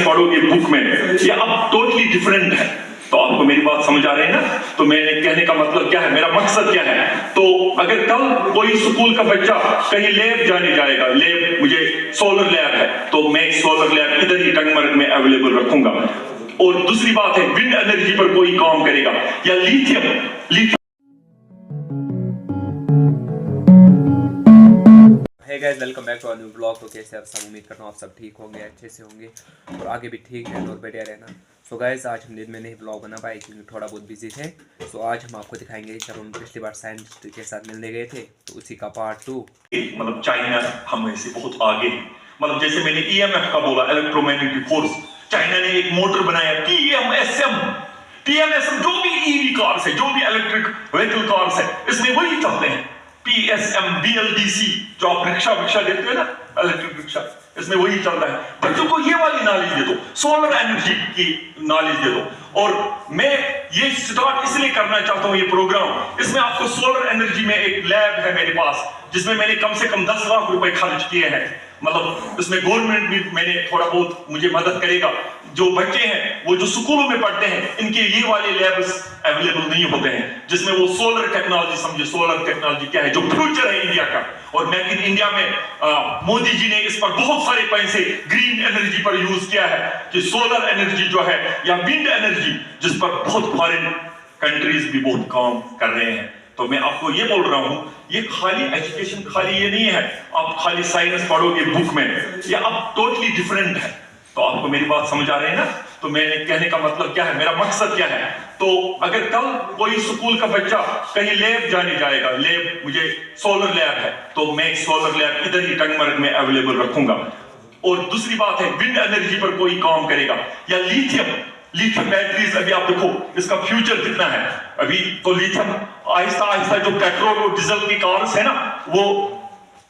पढ़ोगे बुक में, ये अब टोटली डिफरेंट है। तो आपको मेरी बात समझ आ रही है ना? तो मेरे कहने का मतलब क्या है, मेरा मकसद क्या है। तो अगर कल कोई स्कूल का बच्चा कहीं लैब जाने जाएगा, लैब मुझे सोलर लैब है, तो मैं सोलर लैब इधर ही टंगमर्ग में अवेलेबल रखूंगा। और दूसरी बात है, विंड एनर्जी पर कोई काम करेगा या lithium. Hey guys, welcome back to a new blog. तो कैसे आप सब, उम्मीद करता हूँ आप सब ठीक होंगे, अच्छे से होंगे और आगे भी ठीक रहना और बढ़िया रहना। सो गाइस, आज हम दिन में नहीं ब्लॉग बना पाए क्योंकि थोड़ा बहुत बिजी थे। सो आज हम आपको दिखाएंगे जब हम पिछली बार साइंटिस्ट के साथ मिलने गए थे, तो उसी का पार्ट 2। मतलब चाइना हमें से बहुत आगे है। मतलब जैसे मैंने ईएमएफ का बोला, इलेक्ट्रोमैग्नेटिक फोर्स, चाइना ने एक मोटर बनाया टीएमएसएम, जो भी ईवी कार्स है, जो भी इलेक्ट्रिक व्हीकल कार्स है, इसमें वही चलते हैं। पीएसएम, बीएलडीसी, जो आप रिक्शा देखते हैं ना, इलेक्ट्रिक रिक्शा, इसमें वही चल रहा है। बच्चों को ये वाली नॉलेज दे दो, सोलर एनर्जी की नॉलेज दे दो। और मैं ये स्टार्ट इसलिए करना चाहता हूं ये प्रोग्राम, इसमें आपको सोलर एनर्जी में एक लैब है मेरे पास, जिसमें मैंने कम से कम 10 लाख रुपए खर्च किए हैं। मतलब इसमें गवर्नमेंट भी मैंने थोड़ा बहुत मुझे मदद करेगा। जो बच्चे हैं वो जो स्कूलों में पढ़ते हैं, इनके ये वाले लैब्स अवेलेबल नहीं होते हैं, जिसमें वो सोलर टेक्नोलॉजी समझे। सोलर टेक्नोलॉजी क्या है, जो फ्यूचर है इंडिया का। और मेक इन इंडिया में मोदी जी ने इस पर बहुत सारे पैसे ग्रीन एनर्जी पर यूज किया है, कि सोलर एनर्जी जो है या विंड एनर्जी, जिस पर बहुत फॉरेन कंट्रीज भी बहुत काम कर रहे हैं। तो मैं आपको ये बोल रहा हूं, ये खाली एजुकेशन खाली ये नहीं है, आप खाली साइंस पढ़ोगे बुक में, ये अब टोटली डिफरेंट है। तो आपको मेरी बात समझ आ रही है ना? तो मेरे कहने का मतलब क्या है, मेरा मकसद क्या है। तो अगर कल कोई स्कूल का बच्चा कहीं लैब जाने जाएगा, लैब मुझे सोलर लैब है, तो मैं सोलर लैब इधर ही टंगमर्ग में अवेलेबल रखूंगा। और दूसरी बात है, विंड एनर्जी पर कोई काम करेगा या लिथियम बैटरीज। अभी आप देखो इसका फ्यूचर कितना है। अभी तो लिथियम आहिस्ता आहिस्ता जो पेट्रोल और डीजल की कार्स है ना, वो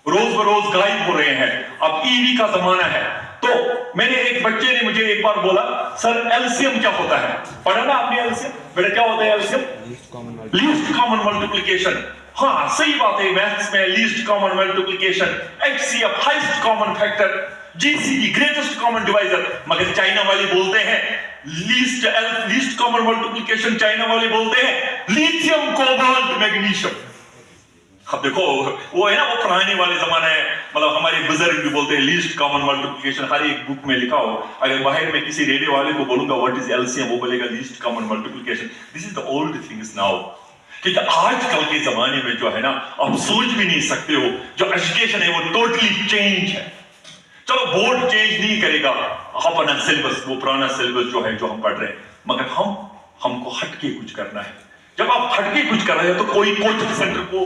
रोज बरोज गायब हो रहे हैं। अब ईवी का जमाना है। तो मैंने एक बच्चे ने मुझे एक बार बोला, सर एलसीएम क्या होता है? पढ़ा ना आपने एलसीएम? बेटा क्या होता है एलसीएम? Least common multiplication. हाँ सही बात है, मैथ्स में least common multiplication, HCF highest common factor, GCD greatest common divisor. मगर चाइना वाले बोलते हैं लीस्ट कॉमन मल्टीप्लिकेशन, चाइना वाले बोलते हैं लिथियम कोबाल्ट मैग्नीशियम। अब देखो वो है ना, वो पुराने वाले जमाना है। मतलब हमारे बुजुर्ग भी बोलते हैं लीस्ट कॉमन मल्टीप्लिकेशन, हर एक बुक में लिखा हो। अगर बाहर में किसी रेडियो वाले को बोलूंगा व्हाट इज एलसीएम, वो बोलेगा least common multiplication. This is the old things now. क्योंकि आजकल के जमाने में जो है ना, आप सोच भी नहीं सकते हो, जो एजुकेशन है वो टोटली चेंज है। चलो बोर्ड चेंज नहीं करेगा अपना सिलेबस, वो पुराना सिलेबस जो है, जो हम पढ़ रहे हैं, मगर हमको हटके कुछ करना है। जब आप हटके कुछ कर रहे हैं तो कोई कोचिंग सेंटर को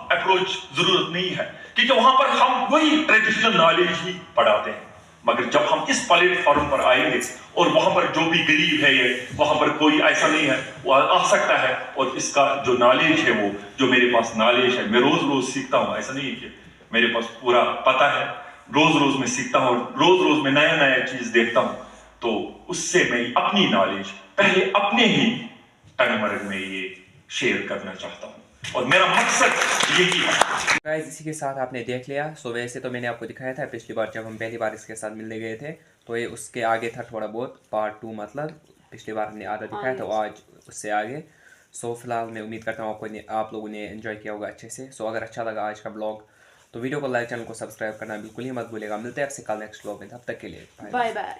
अप्रोच जरूरत नहीं है, क्योंकि वहां पर हम वही ट्रेडिशनल नॉलेज ही पढ़ाते हैं। मगर जब हम इस प्लेटफॉर्म पर आएंगे और वहां पर जो भी गरीब है, ये वहां पर कोई ऐसा नहीं है, वो आ सकता है और इसका जो नॉलेज है, वो जो मेरे पास नॉलेज है, मैं रोज रोज सीखता हूं। ऐसा नहीं है कि मेरे पास पूरा पता है, रोज रोज मैं सीखता हूं, रोज रोज मैं नया नया चीज देखता हूं। तो उससे मैं अपनी नॉलेज पहले अपने ही टंगमर्ग में ये शेयर करना चाहता हूं, और मेरा मकसद यही है। गाइस, इसी के साथ आपने देख लिया। सो वैसे तो मैंने आपको दिखाया था पिछली बार जब हम पहली बार इसके साथ मिलने गए थे, तो ये उसके आगे था थोड़ा बहुत, पार्ट 2। मतलब पिछली बार हमने आधा दिखाया था, तो आज उससे आगे। सो फिलहाल मैं उम्मीद करता हूँ आप लोगों ने एंजॉय किया होगा अच्छे से। सो अगर अच्छा लगा आज का ब्लॉग, तो वीडियो को लाइक, चैनल को सब्सक्राइब करना बिल्कुल ही मत भूलिएगा। मिलते हैं आपसे कल नेक्स्ट ब्लॉग में, तब तक के लिए बाय बाय।